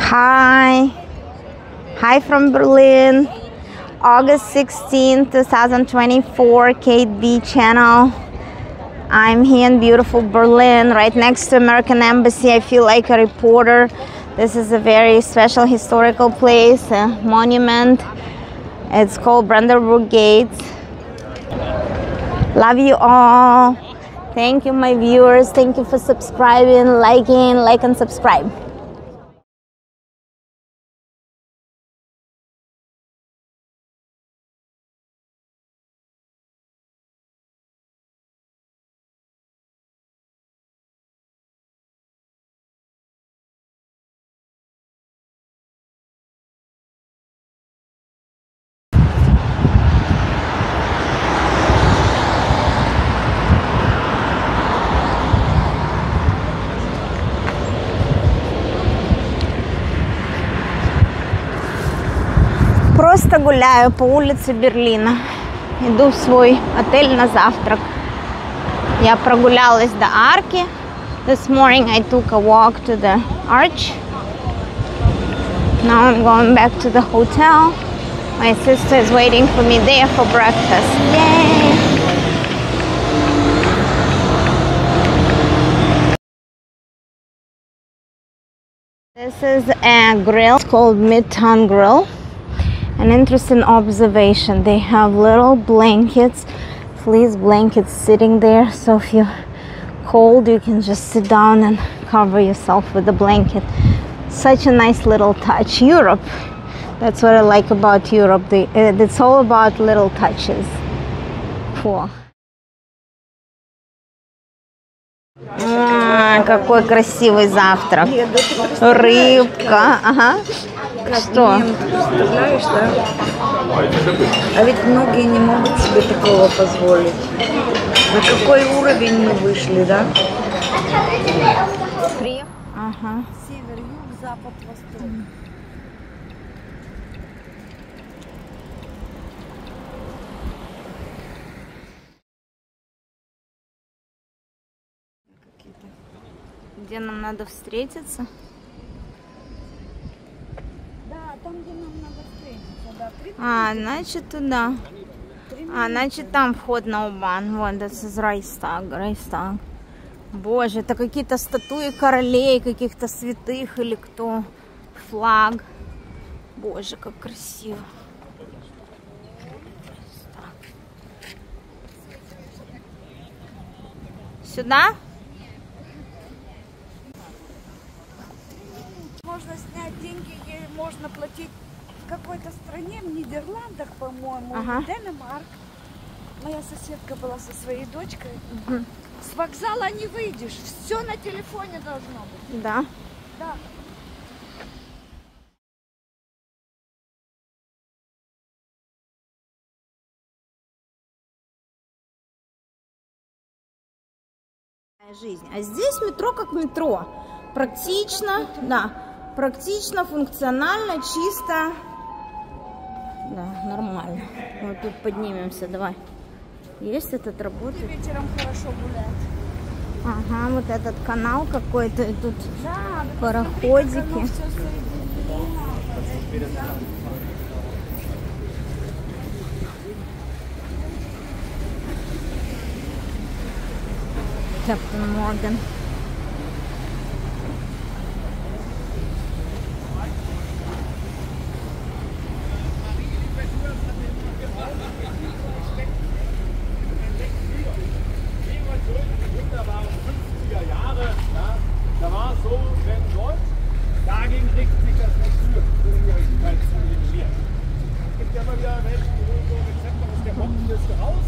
Hi. Hi from Berlin. August 16, 2024, Kate B channel. I'm here in beautiful Berlin, right next to American Embassy. I feel like a reporter. This is a very special historical place, a monument. It's called Brandenburg Gate. Love you all. Thank you, my viewers. Thank you for subscribing, liking, like and subscribe. Просто гуляю по улице Берлина. Иду в свой отель на завтрак. Я прогулялась до арки. This morning I took a walk to the arch. Now I'm going back to the hotel. My sister is waiting for me there for breakfast. Yay! This is a grill. It's called Midtown Grill. An interesting observation. They have little blankets, fleece blankets sitting there. So if you're cold, you can just sit down and cover yourself with the blanket. Such a nice little touch. Europe. That's what I like about Europe. It's all about little touches. Cool. Какой красивый завтрак. Рыбка. Ага. Что? Представляешь, да? А ведь многие не могут себе такого позволить. На какой уровень мы вышли, да? Ага. Север, юг, запад, восток. Где нам надо встретиться? Да, там, где нам надо встретиться, да. Значит, туда. Значит, там вход на Убан. Вот, это из Reichstag. Боже, это какие-то статуи королей, каких-то святых или кто. Флаг. Боже, как красиво. Сюда? Можно снять деньги, ей можно платить в какой-то стране, в Нидерландах, по-моему, Ага. Денмарк. Моя соседка была со своей дочкой. С вокзала не выйдешь, все на телефоне должно быть. Да. Да. Жизнь. А здесь метро как метро. Практично, да. Практично, функционально, чисто. Да, нормально. Вот тут поднимемся, давай. Есть этот работает? Вечером хорошо гулять. Ага, вот этот канал какой-то, и тут Да, пароходики. Капитан Морган. Da war es so, wenn Deutsch, dagegen richtet sich das nicht für Ungerechtigkeit zu eliminieren. Es gibt ja immer wieder welche, die holen so Rezepte aus der Bombenliste raus.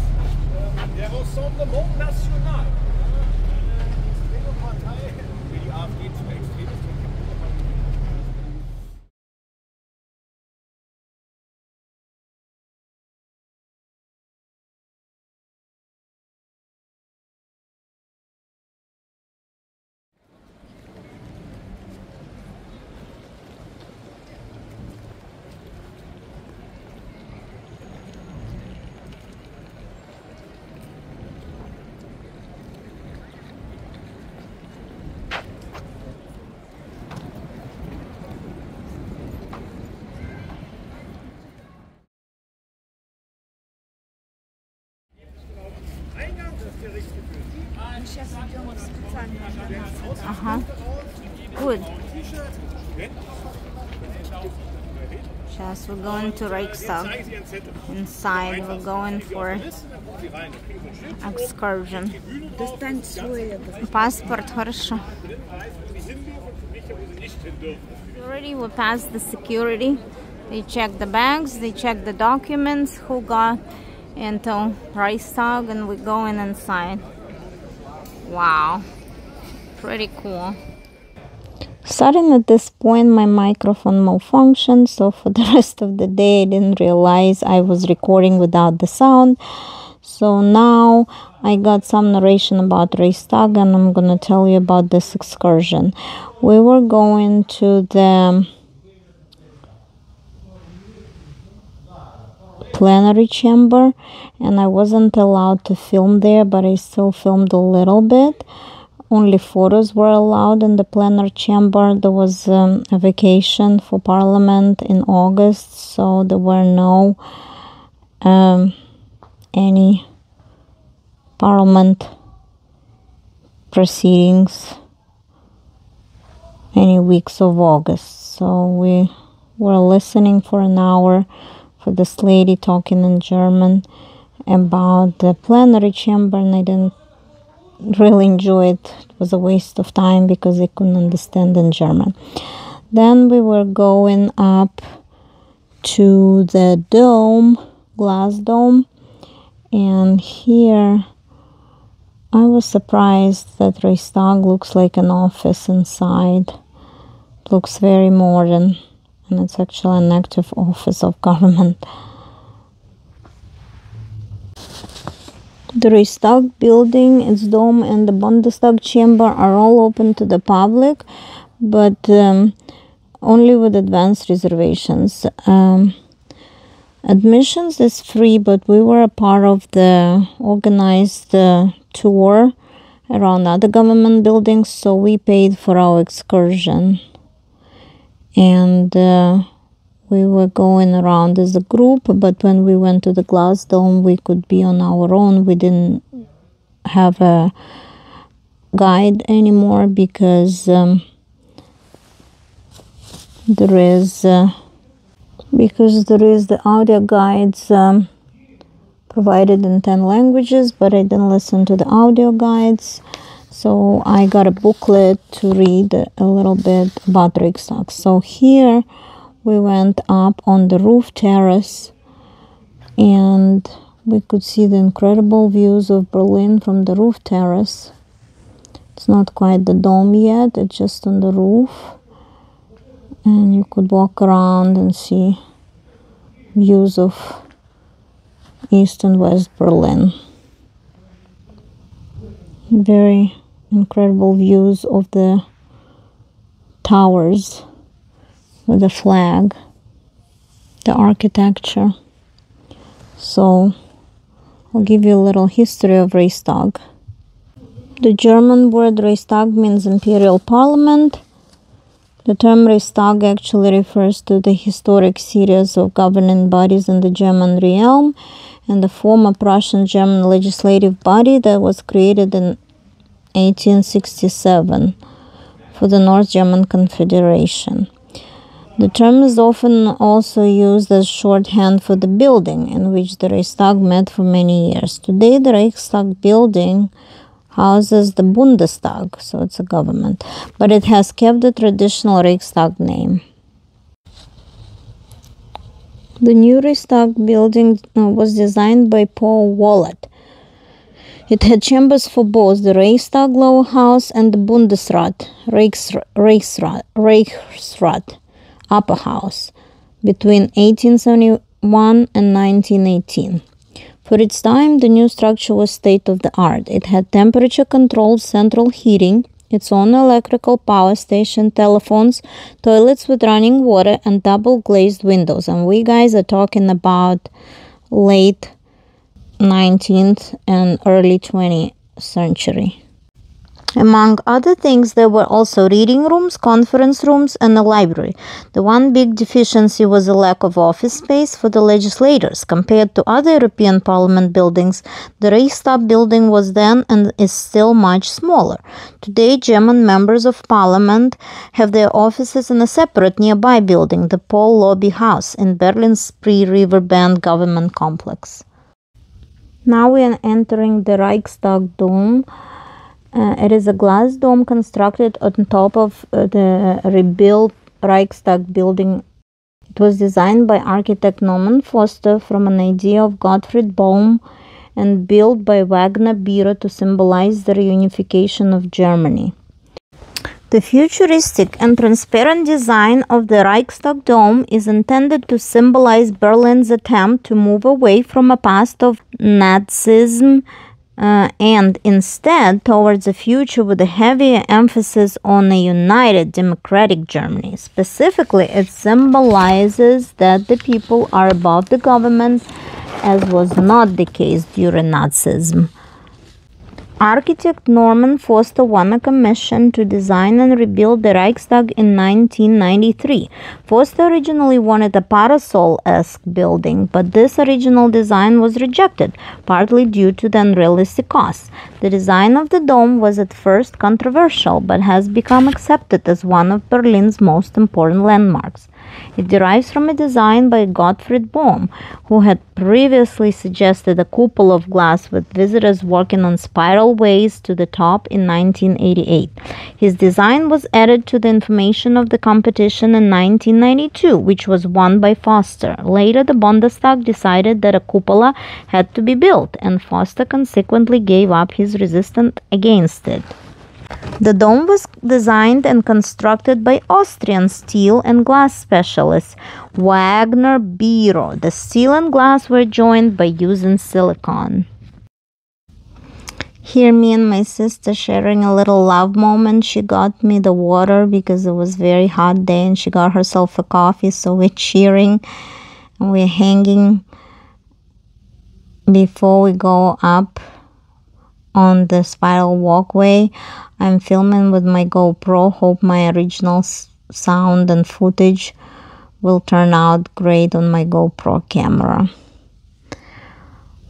Der Rassemblement National. Die extreme Partei, wie die AfD zu extrem ist. Good. Just we're going to Reichstag. Inside we're going for excursion. Passport, хорошо. Already we passed the security. They check the bags, they check the documents, who got into Reichstag, and we're going inside. Wow, pretty cool. Starting at this point, my microphone malfunctioned, so for the rest of the day I didn't realize I was recording without the sound. So now I got some narration about Reichstag, and I'm gonna tell you about this excursion. We were going to the plenary chamber, and I wasn't allowed to film there, but I still filmed a little bit. Only photos were allowed in the plenary chamber. There was a vacation for Parliament in August, so there were no any Parliament proceedings any weeks of August. So we were listening for an hour for this lady talking in German about the plenary chamber, and I didn't really enjoy it. It was a waste of time because I couldn't understand in German. Then we were going up to the dome, glass dome, and here I was surprised that Reichstag looks like an office inside. It looks very modern, and it's actually an active office of government. The Reichstag building, its dome, and the Bundestag chamber are all open to the public, but only with advanced reservations. Admissions is free, but we were a part of the organized tour around other government buildings, so we paid for our excursion. And we were going around as a group, but when we went to the glass dome, we could be on our own. We didn't have a guide anymore because there is the audio guides provided in 10 languages, but I didn't listen to the audio guides. So I got a booklet to read a little bit about Reichstag. So here we went up on the roof terrace, and we could see the incredible views of Berlin from the roof terrace. It's not quite the dome yet, it's just on the roof. And you could walk around and see views of East and West Berlin. Very incredible views of the towers with the flag, the architecture. So I'll give you a little history of Reichstag. The German word Reichstag means Imperial Parliament. The term Reichstag actually refers to the historic series of governing bodies in the German realm and the former Prussian-German legislative body that was created in 1867 for the North German Confederation. The term is often also used as shorthand for the building in which the Reichstag met for many years. Today, the Reichstag building houses the Bundestag, so it's a government, but it has kept the traditional Reichstag name. The new Reichstag building was designed by Paul Wallet. It had chambers for both the Reichstag lower house and the Bundesrat, Reichsrat upper house between 1871 and 1918. For its time, the new structure was state-of-the-art. It had temperature-controlled central heating, its own electrical power station, telephones, toilets with running water, and double-glazed windows. And we guys are talking about late 19th and early 20th century. Among other things, there were also reading rooms, conference rooms, and a library. The one big deficiency was a lack of office space for the legislators. Compared to other European Parliament buildings, the Reichstag building was then and is still much smaller. Today, German members of Parliament have their offices in a separate nearby building, the Paul Lobby House, in Berlin's pre-River Bend government complex. Now we are entering the Reichstag dome. It is a glass dome constructed on top of the rebuilt Reichstag building. It was designed by architect Norman Foster from an idea of Gottfried Baum and built by Wagner Bira to symbolize the reunification of Germany. The futuristic and transparent design of the Reichstag dome is intended to symbolize Berlin's attempt to move away from a past of Nazism and instead towards a future with a heavier emphasis on a united democratic Germany. Specifically, it symbolizes that the people are above the government, as was not the case during Nazism. Architect Norman Foster won a commission to design and rebuild the Reichstag in 1993. Foster originally wanted a parasol-esque building, but this original design was rejected, partly due to the unrealistic costs. The design of the dome was at first controversial, but has become accepted as one of Berlin's most important landmarks. It derives from a design by Gottfried Baum, who had previously suggested a cupola of glass with visitors walking on spiral ways to the top in 1988. His design was added to the information of the competition in 1992, which was won by Foster. Later, the Bundestag decided that a cupola had to be built, and Foster consequently gave up his resistance against it. The dome was designed and constructed by Austrian steel and glass specialists Wagner Biro. The steel and glass were joined by using silicone. Here, me and my sister sharing a little love moment. She got me the water because it was a very hot day, and she got herself a coffee, so we're cheering and we're hanging before we go up on the spiral walkway. I'm filming with my GoPro. Hope my original sound and footage will turn out great on my GoPro camera.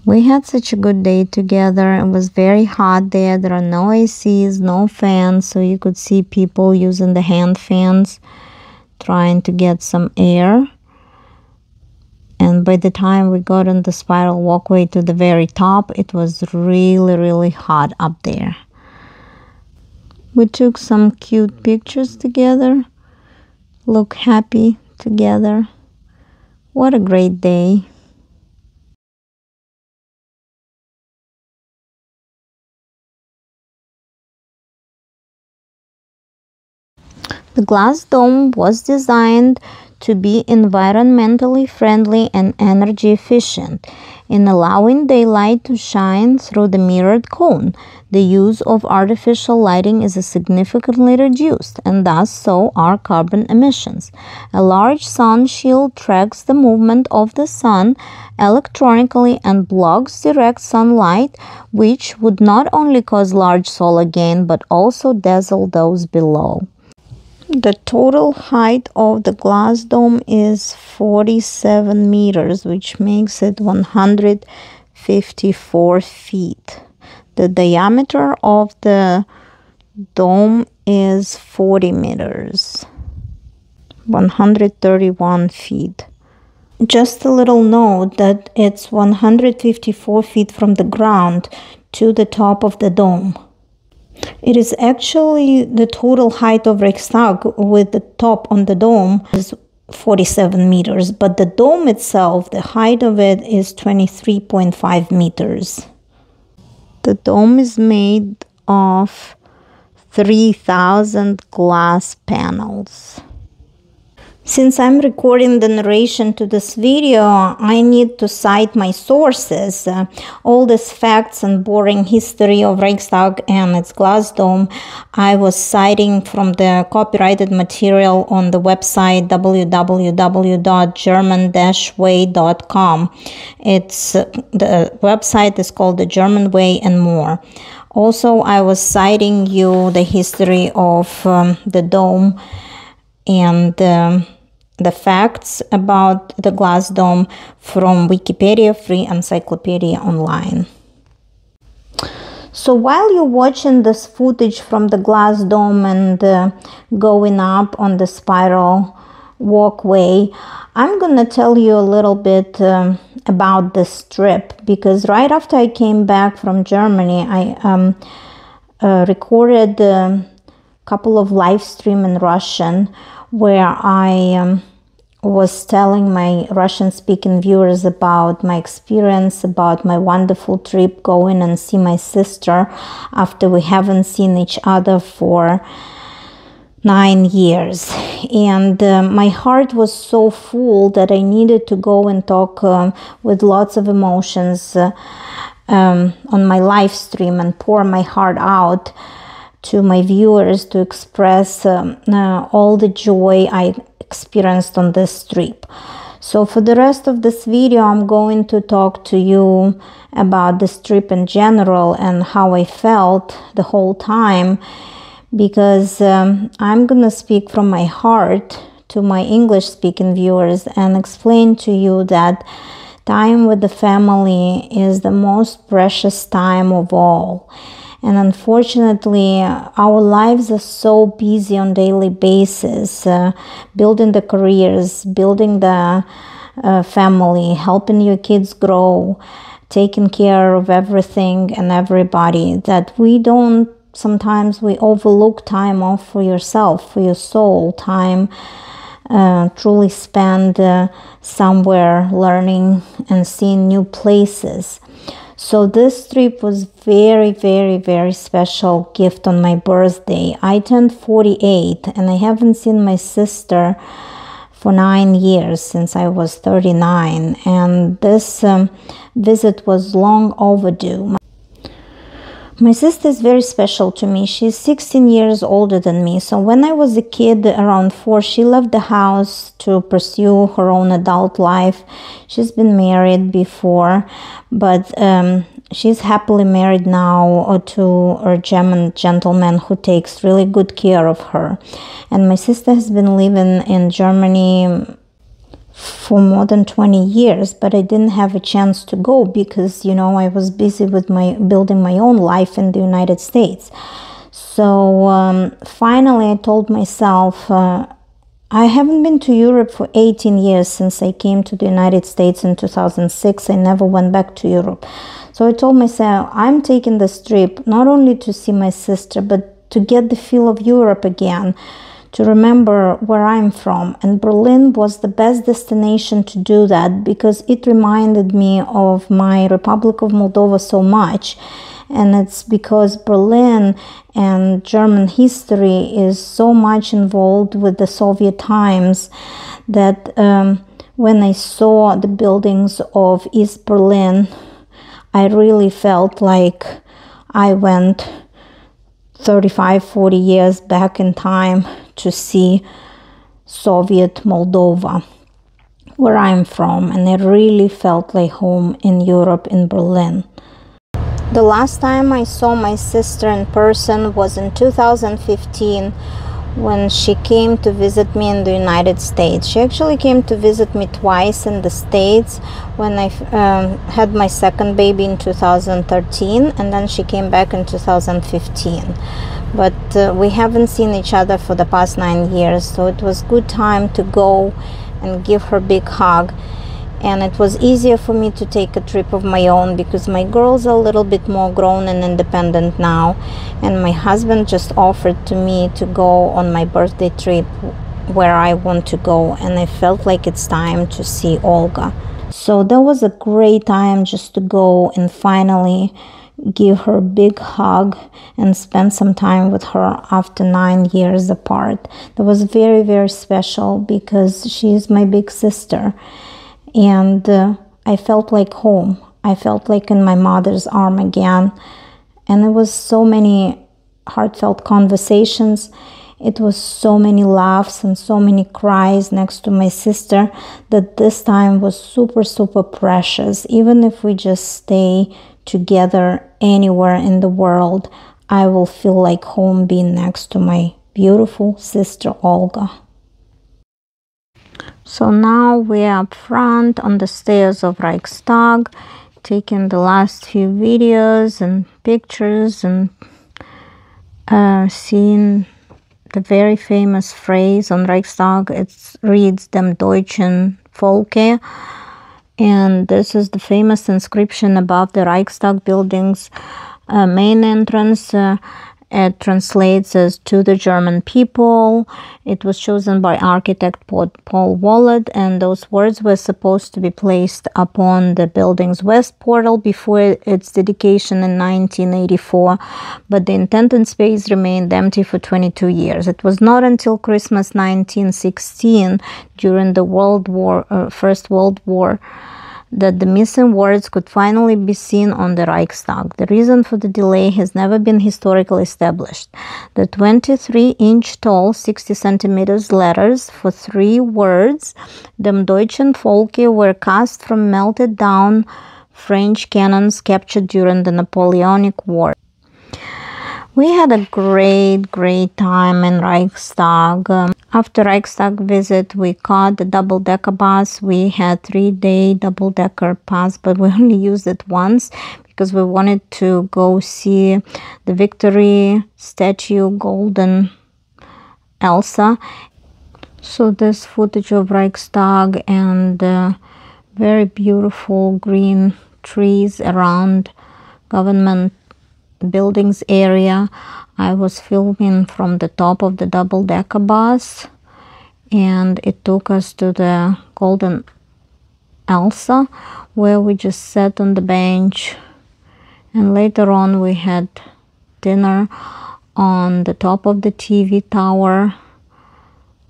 We had such a good day together. It was very hot there. There are no ACs, no fans, so you could see people using the hand fans trying to get some air. And by the time we got on the spiral walkway to the very top, it was really, really hot up there. We took some cute pictures together, look happy together. What a great day. The glass dome was designed to be environmentally friendly and energy efficient. In allowing daylight to shine through the mirrored cone, the use of artificial lighting is significantly reduced, and thus so are carbon emissions. A large sun shield tracks the movement of the sun electronically and blocks direct sunlight, which would not only cause large solar gain but also dazzle those below. The total height of the glass dome is 47 meters, which makes it 154 feet. The diameter of the dome is 40 meters, 131 feet. Just a little note that it's 154 feet from the ground to the top of the dome. It is actually the total height of Reichstag with the top on the dome is 47 meters, but the dome itself, the height of it is 23.5 meters. The dome is made of 3,000 glass panels. Since I'm recording the narration to this video, I need to cite my sources. All these facts and boring history of Reichstag and its glass dome, I was citing from the copyrighted material on the website www.german-way.com. The website is called The German Way and More. Also, I was citing you the history of the dome and the facts about the glass dome from Wikipedia Free Encyclopedia Online. So while you're watching this footage from the glass dome and going up on the spiral walkway, I'm gonna tell you a little bit about this trip, because right after I came back from Germany, I recorded a couple of live stream in Russian where I was telling my Russian-speaking viewers about my experience, about my wonderful trip going and see my sister after we haven't seen each other for 9 years. And my heart was so full that I needed to go and talk with lots of emotions on my live stream and pour my heart out to my viewers to express all the joy I experienced on this trip. So for the rest of this video, I'm going to talk to you about this trip in general and how I felt the whole time, because I'm gonna speak from my heart to my English-speaking viewers and explain to you that time with the family is the most precious time of all. And unfortunately, our lives are so busy on a daily basis, building the careers, building the family, helping your kids grow, taking care of everything and everybody, that sometimes we overlook time off for yourself, for your soul, time truly spend somewhere learning and seeing new places. So this trip was very, very, very special gift on my birthday. I turned 48 and I haven't seen my sister for 9 years, since I was 39. And this visit was long overdue. My sister is very special to me. She's 16 years older than me. So when I was a kid, around 4, she left the house to pursue her own adult life. She's been married before, but she's happily married now to a German gentleman who takes really good care of her. And my sister has been living in Germany for more than 20 years, but I didn't have a chance to go because, you know, I was busy with building my own life in the United States. So finally I told myself, I haven't been to Europe for 18 years since I came to the United States in 2006. I never went back to Europe. So I told myself, I'm taking this trip not only to see my sister, but to get the feel of Europe again, to remember where I'm from. And Berlin was the best destination to do that, because it reminded me of my Republic of Moldova so much. And it's because Berlin and German history is so much involved with the Soviet times that when I saw the buildings of East Berlin, I really felt like I went 35-40 years back in time to see Soviet Moldova, where I'm from, and I really felt like home in Europe, in Berlin. The last time I saw my sister in person was in 2015, when she came to visit me in the United States. She actually came to visit me twice in the States, when I had my second baby in 2013, and then she came back in 2015. But we haven't seen each other for the past 9 years, so it was good time to go and give her a big hug. And it was easier for me to take a trip of my own, because my girls are a little bit more grown and independent now, and my husband just offered to me to go on my birthday trip where I want to go, and I felt like it's time to see Olga. So that was a great time just to go and finally give her a big hug and spend some time with her after 9 years apart. That was very, very special, because she is my big sister. And I felt like home. I felt like in my mother's arm again. And it was so many heartfelt conversations. It was so many laughs and so many cries next to my sister, that this time was super, super precious. Even if we just stay together anywhere in the world, I will feel like home being next to my beautiful sister Olga. So now we are up front on the stairs of Reichstag, taking the last few videos and pictures and seeing the very famous phrase on Reichstag. It reads Dem Deutschen Volke, and this is the famous inscription above the Reichstag building's main entrance. It translates as "to the German people." It was chosen by architect Paul Wallet, and those words were supposed to be placed upon the building's west portal before its dedication in 1984, but the intended space remained empty for 22 years. It was not until Christmas 1916, during the First World War, that the missing words could finally be seen on the Reichstag. The reason for the delay has never been historically established. The 23-inch tall, 60 centimeters letters for 3 words, Dem Deutschen Volke, were cast from melted down French cannons captured during the Napoleonic War. We had a great time in Reichstag. After Reichstag visit, we caught the double-decker bus. We had 3-day double-decker pass, but we only used it once because we wanted to go see the Victory statue, Golden Elsa. So this footage of Reichstag and very beautiful green trees around government buildings area. I was filming from the top of the double-decker bus, and it took us to the Golden Elsa, where we just sat on the bench, and later on we had dinner on the top of the TV tower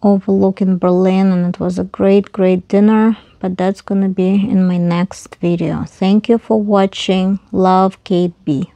overlooking Berlin, and it was a great dinner, but that's gonna be in my next video. Thank you for watching. Love, Kate B.